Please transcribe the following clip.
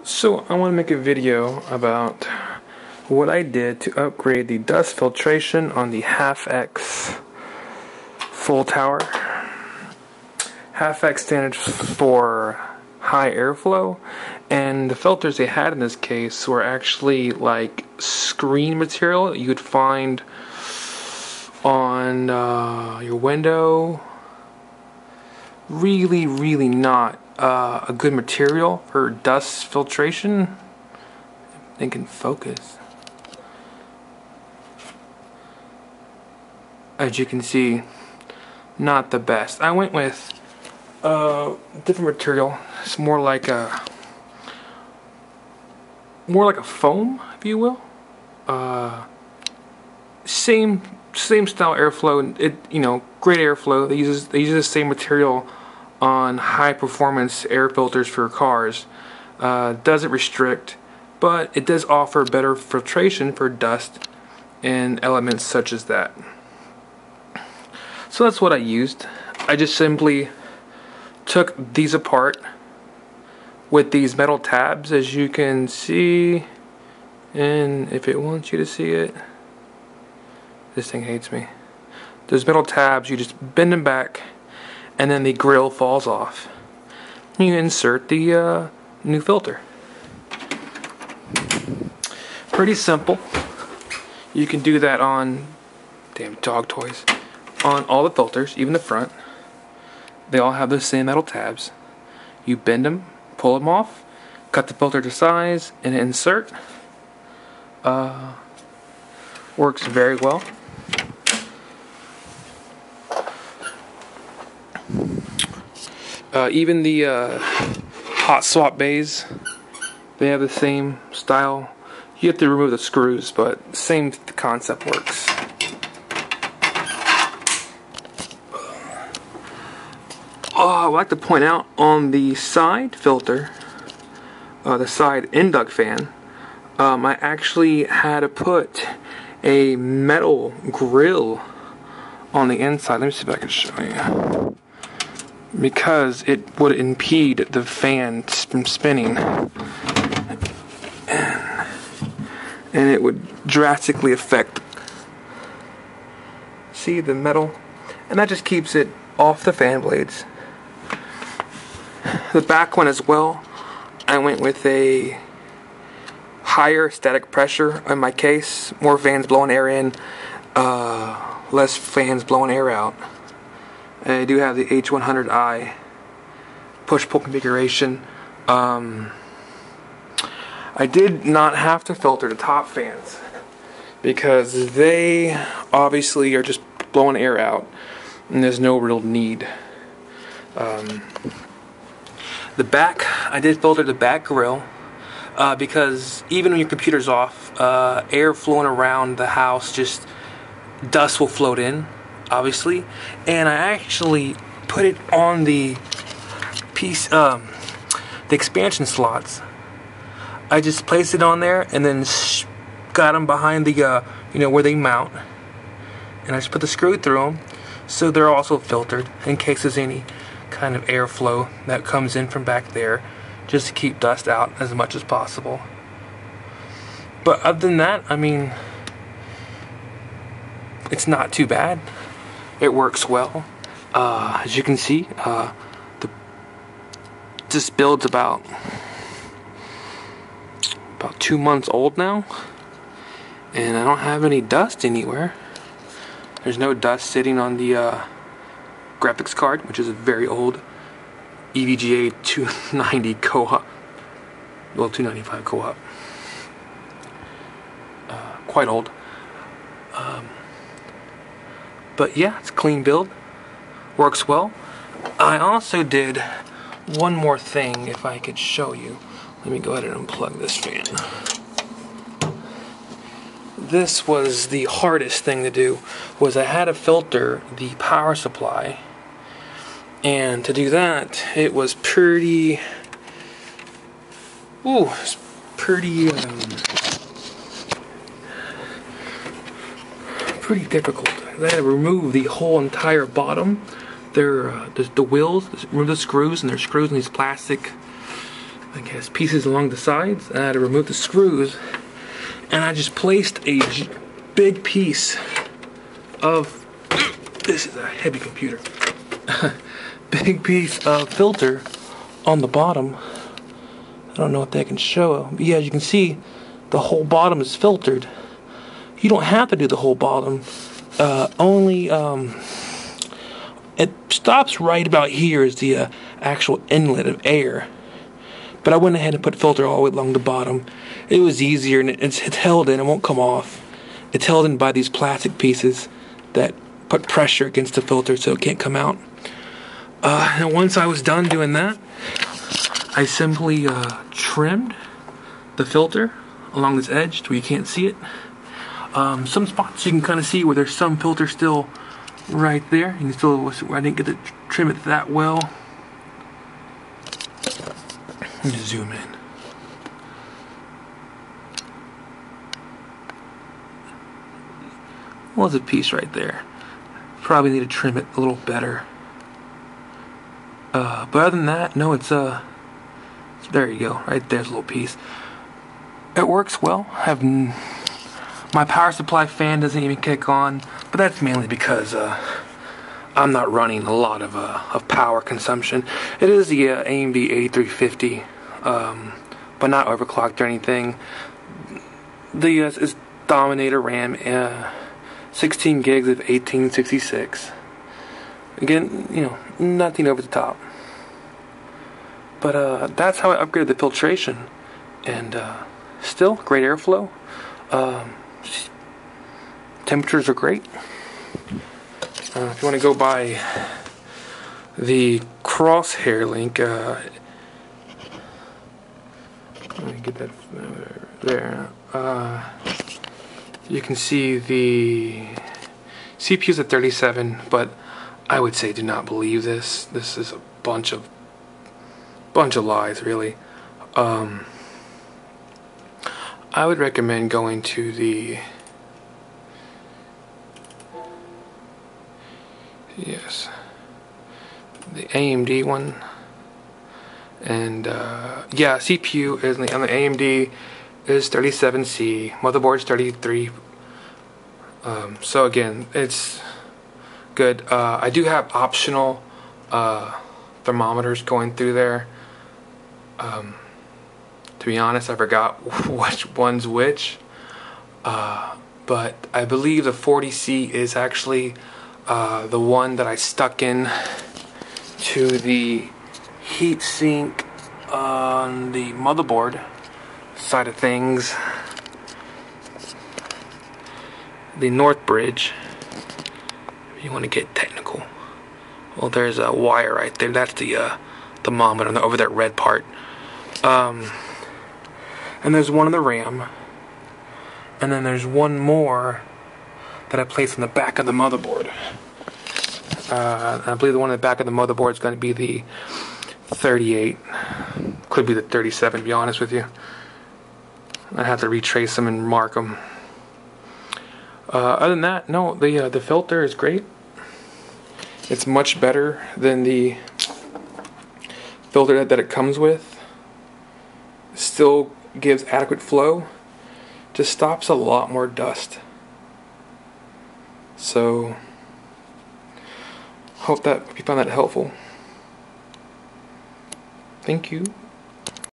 So I want to make a video about what I did to upgrade the dust filtration on the half-X full tower. Half-X stands for high airflow, and the filters they had in this case were actually like screen material that you would find on your window. Really not a good material for dust filtration. I think in focus. As you can see, not the best. I went with different material. It's more like a foam, if you will. Same style airflow. Great airflow. They use the same material on high performance air filters for cars. Doesn't restrict, but it does offer better filtration for dust and elements such as that. So that's what I used. I just simply took these apart with these metal tabs, as you can see, and if it wants you to see it, this thing hates me. Those metal tabs, you just bend them back and then the grill falls off. You insert the new filter. Pretty simple. You can do that on, damn dog toys, on all the filters, even the front. They all have the same metal tabs. You bend them, pull them off, cut the filter to size, and insert. Works very well. Even the hot swap bays, they have the same style. You have to remove the screws, but same concept works. I'd like to point out on the side filter, the side induct fan, I actually had to put a metal grill on the inside. Let me see if I can show you. Because it would impede the fan from spinning, and it would drastically affect, see, the metal, and that just keeps it off the fan blades. The back one as well, I went with a higher static pressure in my case, more fans blowing air in, less fans blowing air out. I do have the H100i push-pull configuration. I did not have to filter the top fans because they obviously are just blowing air out and there's no real need. The back, I did filter the back grill because even when your computer's off, air flowing around the house, just dust will float in, obviously, and I actually put it on the piece, the expansion slots. I just placed it on there and then got them behind the, where they mount, and I just put the screw through them, so they're also filtered in case there's any kind of airflow that comes in from back there, just to keep dust out as much as possible. But other than that, I mean, it's not too bad. It works well. As you can see, this build's about 2 months old now, and I don't have any dust anywhere. There's no dust sitting on the graphics card, which is a very old EVGA 290 co-op. Well, 295 co-op. Quite old. But yeah, it's a clean build. Works well. I also did one more thing, if I could show you. Let me go ahead and unplug this fan. This was the hardest thing to do, was I had to filter the power supply. And to do that, it was pretty difficult. I had to remove the whole entire bottom. The wheels, remove the screws, and there's screws in these plastic I guess, pieces along the sides, and I had to remove the screws, and I just placed a big piece of, this is a heavy computer, big piece of filter on the bottom. I don't know if that can show, but yeah, as you can see, the whole bottom is filtered. You don't have to do the whole bottom. It stops right about here is the actual inlet of air. But I went ahead and put filter all the way along the bottom. It was easier, and it's held in. It won't come off. It's held in by these plastic pieces that put pressure against the filter so it can't come out. And once I was done doing that, I simply trimmed the filter along this edge to where you can't see it. Some spots you can kind of see where there's some filter still right there. You can still, I didn't get to trim it that well. Let me zoom in. Well, there's a piece right there. Probably need to trim it a little better. But other than that, no, it's there you go. Right there's a little piece. It works well. My power supply fan doesn't even kick on, but that's mainly because I'm not running a lot of power consumption. It is the AMD 8350, but not overclocked or anything. The is Dominator RAM, 16 gigs of 1866. Again, you know, nothing over the top. But that's how I upgraded the filtration, and still great airflow. Temperatures are great. If you want to go by the crosshair link, let me get that there. You can see the CPU's at 37, but I would say do not believe this. This is a bunch of lies, really. I would recommend going to the AMD one, and yeah, CPU is on the AMD is 37C, motherboard's 33. So again, it's good. I do have optional thermometers going through there. To be honest, I forgot which one's which, but I believe the 40C is actually the one that I stuck in to the heat sink on the motherboard side of things, the north bridge, if you want to get technical. Well, there's a wire right there. That's the thermometer over that red part. And there's one in the RAM, and then there's one more that I placed on the back of the motherboard. I believe the one in the back of the motherboard is going to be the 38. Could be the 37, to be honest with you. I have to retrace them and mark them. Other than that, no, the filter is great. It's much better than the filter that it comes with. Still gives adequate flow. Just stops a lot more dust. So, hope that you found that helpful. Thank you.